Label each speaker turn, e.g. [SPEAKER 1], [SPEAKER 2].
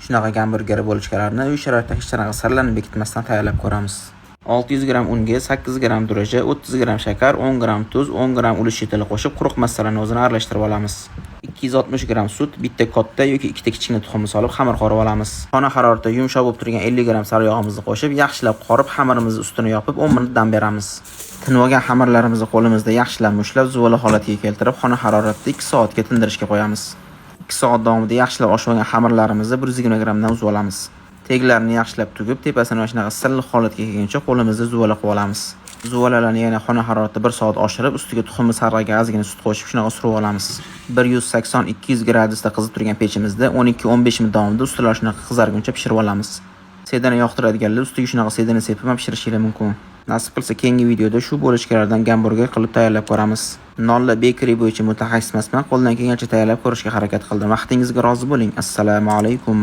[SPEAKER 1] Shunaqa gamburger bo'lichkalarini uy sharoitida hech qanaqa sirlarni bekitmasdan tayyorlab ko'ramiz. 600 gram unga 8 gram duraja, 30 gram shakar, 10 gram tuz, 10 gram ulush yetili qo'shib quruq massalani o'zini aralashtirib olamiz. 260 gram sut, bitta katta yoki ikkita kichkina tuxumni solib xamir qorib olamiz. Xona haroratida yumshoq bo'lib turgan 50 gram sariyog'imizni qo'shib, yaxshilab qorib, xamirimizni ustini yopib 10 minut dam beramiz. Tinib olgan xamirlarimizni qo'limizda yaxshilab mushlab, zuvali holatiga keltirib, xona haroratida 2 soatga tindirishga qo'yamiz. 2 soat davomida yaxshilab oshib olgan xamirlarimizni 120 gramdan uzib olamiz. Teglarini yaxshilab tugib, tepasini mana shunaqa silliq holatga kelguncha qo'limizda zuvala qilib olamiz. Zuvalalarni yana xona haroratida 1 soat oshirib, ustiga tuxumni sarg'aygan ozgina sut qo'shib shunaqa surib olamiz. 180-200 gradusda qizib turgan pechimizda 12-15 minut davomida ustilar shunaqa qizarguncha pishirib olamiz. Sedani yoqtiradiganlar ustiga shunaqa sedani sepib ham pishirishingiz mumkin. Nasib qilsa keyingi videoda shu bo'lichkalardan gamburger qilib tayyorlab ko'ramiz. Nolla Bakery bo'yicha mutaxassisman, qo'ldan kelgancha tayyorlab ko'rishga harakat qildim. Vaqtingizga rozi bo'ling. Assalomu alaykum.